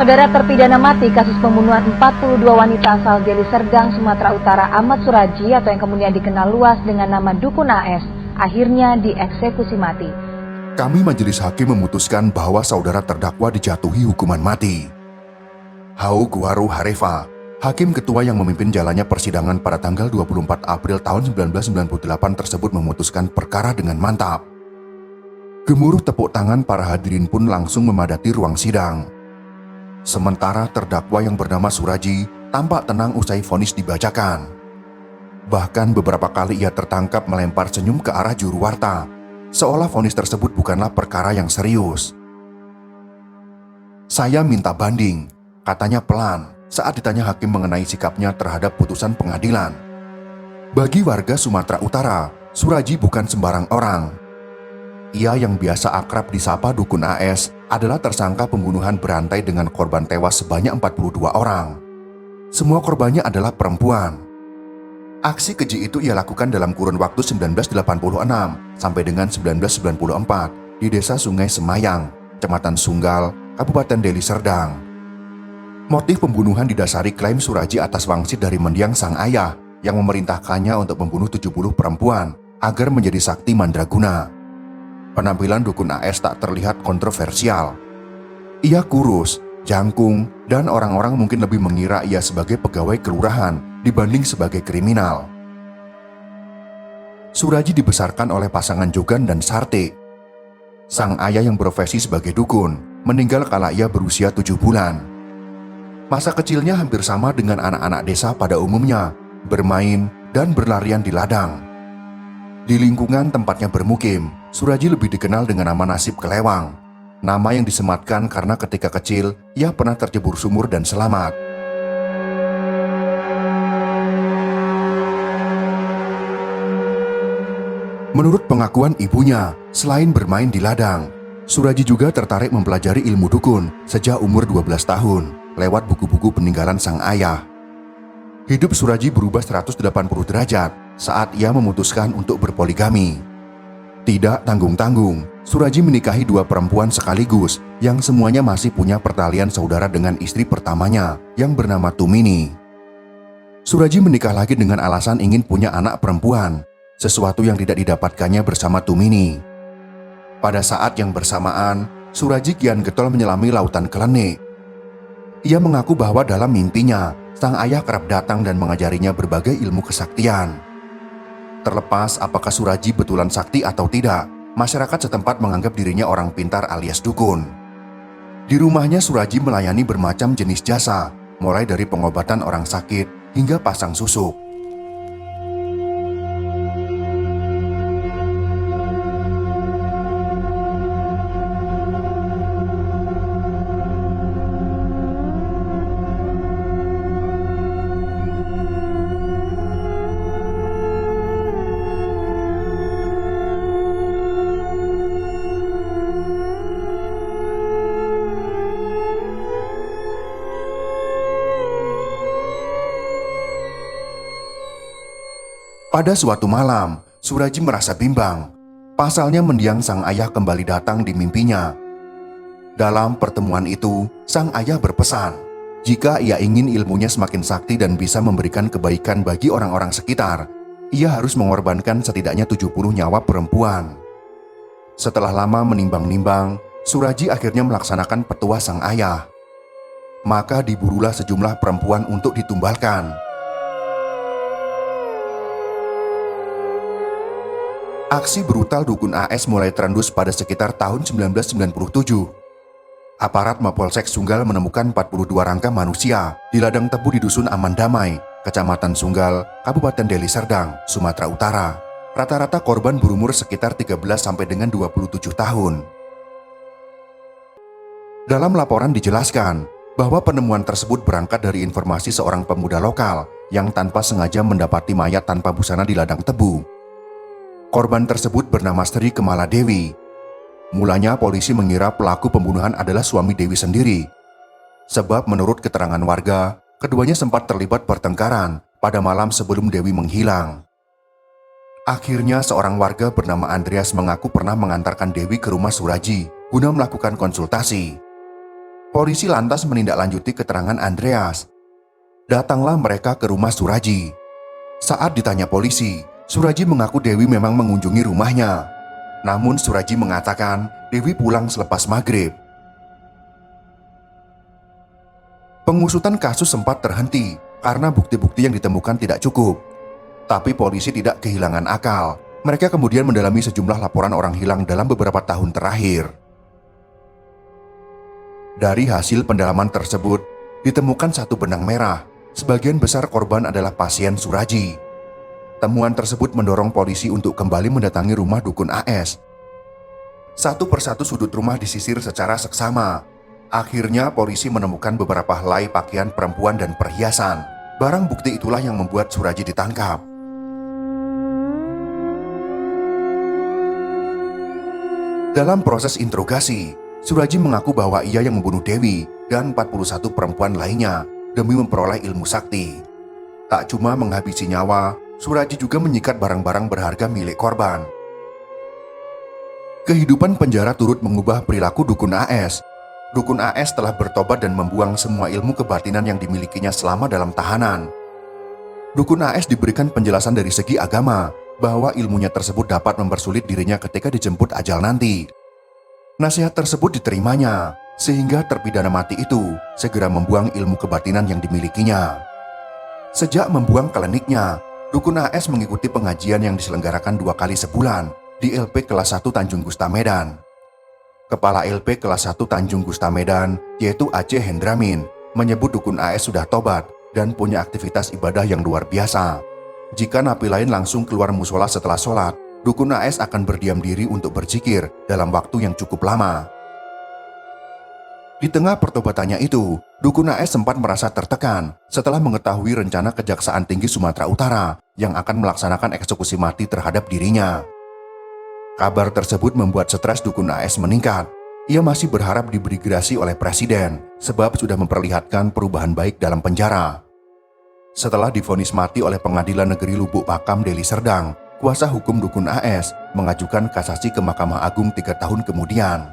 Saudara terpidana mati kasus pembunuhan 42 wanita asal Deli Serdang, Sumatera Utara Ahmad Suraji atau yang kemudian dikenal luas dengan nama Dukun AS, akhirnya dieksekusi mati. Kami majelis hakim memutuskan bahwa saudara terdakwa dijatuhi hukuman mati. Hau Guaru Harefa, hakim ketua yang memimpin jalannya persidangan pada tanggal 24 April tahun 1998 tersebut memutuskan perkara dengan mantap. Gemuruh tepuk tangan para hadirin pun langsung memadati ruang sidang. Sementara terdakwa yang bernama Suraji tampak tenang usai vonis dibacakan. Bahkan beberapa kali ia tertangkap melempar senyum ke arah juru warta, seolah vonis tersebut bukanlah perkara yang serius. "Saya minta banding," katanya pelan saat ditanya hakim mengenai sikapnya terhadap putusan pengadilan. Bagi warga Sumatera Utara, Suraji bukan sembarang orang. Ia yang biasa akrab disapa Dukun AS adalah tersangka pembunuhan berantai dengan korban tewas sebanyak 42 orang. Semua korbannya adalah perempuan. Aksi keji itu ia lakukan dalam kurun waktu 1986 sampai dengan 1994 di Desa Sungai Semayang, Kecamatan Sunggal, Kabupaten Deli Serdang. Motif pembunuhan didasari klaim Suraji atas wangsit dari mendiang sang ayah yang memerintahkannya untuk membunuh 70 perempuan agar menjadi sakti mandraguna. Penampilan Dukun AS tak terlihat kontroversial. Ia kurus, jangkung, dan orang-orang mungkin lebih mengira ia sebagai pegawai kelurahan dibanding sebagai kriminal. Suraji dibesarkan oleh pasangan Jogan dan Sarti. Sang ayah yang berprofesi sebagai dukun meninggal kala ia berusia 7 bulan. Masa kecilnya hampir sama dengan anak-anak desa pada umumnya, bermain dan berlarian di ladang. Di lingkungan tempatnya bermukim, Suraji lebih dikenal dengan nama Nasib Kelewang, nama yang disematkan karena ketika kecil ia pernah tercebur sumur dan selamat. Menurut pengakuan ibunya, selain bermain di ladang, Suraji juga tertarik mempelajari ilmu dukun sejak umur 12 tahun lewat buku-buku peninggalan sang ayah. Hidup Suraji berubah 180 derajat saat ia memutuskan untuk berpoligami. Tidak tanggung-tanggung, Suraji menikahi 2 perempuan sekaligus yang semuanya masih punya pertalian saudara dengan istri pertamanya yang bernama Tumini. Suraji menikah lagi dengan alasan ingin punya anak perempuan, sesuatu yang tidak didapatkannya bersama Tumini. Pada saat yang bersamaan, Suraji kian getol menyelami lautan Klenik. Ia mengaku bahwa dalam mimpinya, sang ayah kerap datang dan mengajarinya berbagai ilmu kesaktian. Terlepas apakah Suraji betulan sakti atau tidak, masyarakat setempat menganggap dirinya orang pintar alias dukun. Di rumahnya Suraji melayani bermacam jenis jasa, mulai dari pengobatan orang sakit hingga pasang susuk. Pada suatu malam, Suraji merasa bimbang. Pasalnya mendiang sang ayah kembali datang di mimpinya. Dalam pertemuan itu, sang ayah berpesan, jika ia ingin ilmunya semakin sakti dan bisa memberikan kebaikan bagi orang-orang sekitar, ia harus mengorbankan setidaknya 70 nyawa perempuan. Setelah lama menimbang-nimbang, Suraji akhirnya melaksanakan petua sang ayah. Maka diburulah sejumlah perempuan untuk ditumbalkan. Aksi brutal Dukun AS mulai terendus pada sekitar tahun 1997. Aparat Mapolsek Sunggal menemukan 42 rangka manusia di ladang tebu di Dusun Aman Damai, Kecamatan Sunggal, Kabupaten Deli Serdang, Sumatera Utara. Rata-rata korban berumur sekitar 13 sampai dengan 27 tahun. Dalam laporan dijelaskan bahwa penemuan tersebut berangkat dari informasi seorang pemuda lokal yang tanpa sengaja mendapati mayat tanpa busana di ladang tebu. Korban tersebut bernama Sri Kemala Dewi. Mulanya polisi mengira pelaku pembunuhan adalah suami Dewi sendiri. Sebab menurut keterangan warga, keduanya sempat terlibat pertengkaran pada malam sebelum Dewi menghilang. Akhirnya seorang warga bernama Andreas mengaku pernah mengantarkan Dewi ke rumah Suraji guna melakukan konsultasi. Polisi lantas menindaklanjuti keterangan Andreas. Datanglah mereka ke rumah Suraji. Saat ditanya polisi, Suraji mengaku Dewi memang mengunjungi rumahnya. Namun Suraji mengatakan Dewi pulang selepas maghrib. Pengusutan kasus sempat terhenti karena bukti-bukti yang ditemukan tidak cukup. Tapi polisi tidak kehilangan akal. Mereka kemudian mendalami sejumlah laporan orang hilang dalam beberapa tahun terakhir. Dari hasil pendalaman tersebut, ditemukan satu benang merah. Sebagian besar korban adalah pasien Suraji. Temuan tersebut mendorong polisi untuk kembali mendatangi rumah dukun AS. Satu persatu sudut rumah disisir secara seksama. Akhirnya polisi menemukan beberapa helai pakaian perempuan dan perhiasan. Barang bukti itulah yang membuat Suraji ditangkap. Dalam proses interogasi, Suraji mengaku bahwa ia yang membunuh Dewi dan 41 perempuan lainnya demi memperoleh ilmu sakti. Tak cuma menghabisi nyawa, Suraji juga menyikat barang-barang berharga milik korban. Kehidupan penjara turut mengubah perilaku dukun AS. Dukun AS telah bertobat dan membuang semua ilmu kebatinan yang dimilikinya selama dalam tahanan. Dukun AS diberikan penjelasan dari segi agama bahwa ilmunya tersebut dapat mempersulit dirinya ketika dijemput ajal nanti. Nasihat tersebut diterimanya, sehingga terpidana mati itu segera membuang ilmu kebatinan yang dimilikinya. Sejak membuang kliniknya, dukun AS mengikuti pengajian yang diselenggarakan 2 kali sebulan di LP kelas 1 Tanjung Gusta Medan. Kepala LP kelas 1 Tanjung Gusta Medan, yaitu Aceh Hendramin, menyebut dukun AS sudah tobat dan punya aktivitas ibadah yang luar biasa. Jika napi lain langsung keluar musola setelah sholat, dukun AS akan berdiam diri untuk berzikir dalam waktu yang cukup lama. Di tengah pertobatannya itu, dukun AS sempat merasa tertekan setelah mengetahui rencana Kejaksaan Tinggi Sumatera Utara yang akan melaksanakan eksekusi mati terhadap dirinya. Kabar tersebut membuat stres dukun AS meningkat. Ia masih berharap diberi gerasi oleh Presiden sebab sudah memperlihatkan perubahan baik dalam penjara. Setelah divonis mati oleh Pengadilan Negeri Lubuk Pakam Deli Serdang, kuasa hukum dukun AS mengajukan kasasi ke Mahkamah Agung 3 tahun kemudian.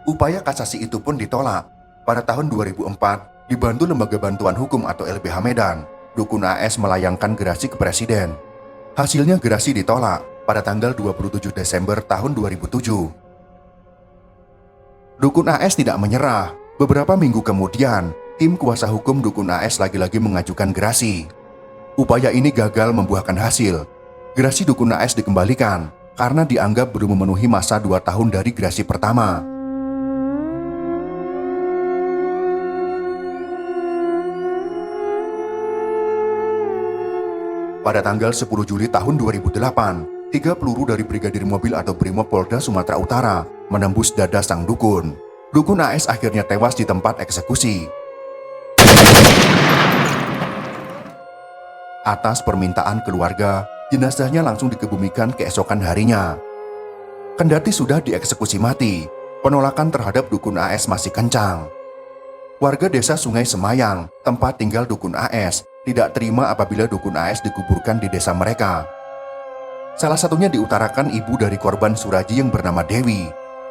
Upaya kasasi itu pun ditolak. Pada tahun 2004, dibantu Lembaga Bantuan Hukum atau LBH Medan, dukun AS melayangkan gerasi ke Presiden. Hasilnya gerasi ditolak pada tanggal 27 Desember tahun 2007. Dukun AS tidak menyerah. Beberapa minggu kemudian, tim kuasa hukum dukun AS lagi-lagi mengajukan gerasi. Upaya ini gagal membuahkan hasil. Gerasi dukun AS dikembalikan karena dianggap belum memenuhi masa 2 tahun dari gerasi pertama. Pada tanggal 10 Juli tahun 2008, 3 peluru dari Brigadir Mobil atau Brimob Polda Sumatera Utara menembus dada sang dukun. Dukun AS akhirnya tewas di tempat eksekusi. Atas permintaan keluarga, jenazahnya langsung dikebumikan keesokan harinya. Kendati sudah dieksekusi mati, penolakan terhadap dukun AS masih kencang. Warga desa Sungai Semayang, tempat tinggal dukun AS, tidak terima apabila dukun AS dikuburkan di desa mereka. Salah satunya diutarakan ibu dari korban Suraji yang bernama Dewi,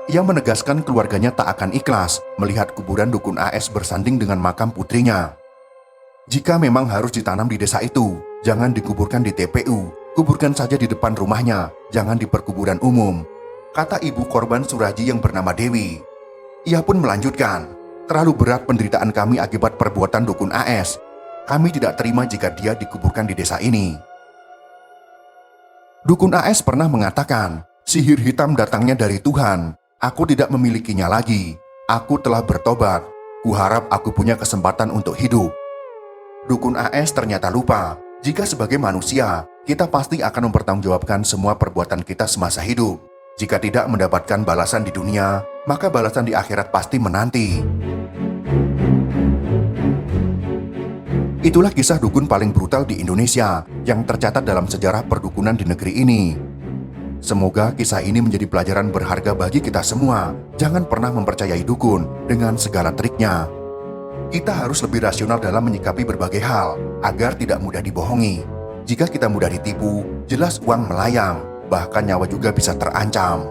yang menegaskan keluarganya tak akan ikhlas melihat kuburan dukun AS bersanding dengan makam putrinya. Jika memang harus ditanam di desa itu, jangan dikuburkan di TPU, kuburkan saja di depan rumahnya, jangan di perkuburan umum, kata ibu korban Suraji yang bernama Dewi. Ia pun melanjutkan, terlalu berat penderitaan kami akibat perbuatan dukun AS. Kami tidak terima jika dia dikuburkan di desa ini. Dukun AS pernah mengatakan, sihir hitam datangnya dari Tuhan. Aku tidak memilikinya lagi. Aku telah bertobat. Kuharap aku punya kesempatan untuk hidup. Dukun AS ternyata lupa, jika sebagai manusia, kita pasti akan mempertanggungjawabkan semua perbuatan kita semasa hidup. Jika tidak mendapatkan balasan di dunia, maka balasan di akhirat pasti menanti. Itulah kisah dukun paling brutal di Indonesia yang tercatat dalam sejarah perdukunan di negeri ini. Semoga kisah ini menjadi pelajaran berharga bagi kita semua. Jangan pernah mempercayai dukun dengan segala triknya. Kita harus lebih rasional dalam menyikapi berbagai hal agar tidak mudah dibohongi. Jika kita mudah ditipu, jelas uang melayang, bahkan nyawa juga bisa terancam.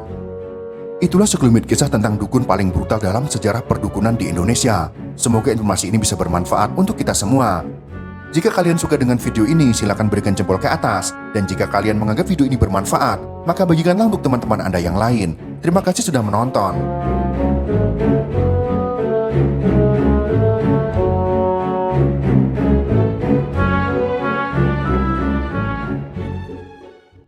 Itulah sekelumit kisah tentang dukun paling brutal dalam sejarah perdukunan di Indonesia. Semoga informasi ini bisa bermanfaat untuk kita semua. Jika kalian suka dengan video ini, silakan berikan jempol ke atas. Dan jika kalian menganggap video ini bermanfaat, maka bagikanlah untuk teman-teman Anda yang lain. Terima kasih sudah menonton.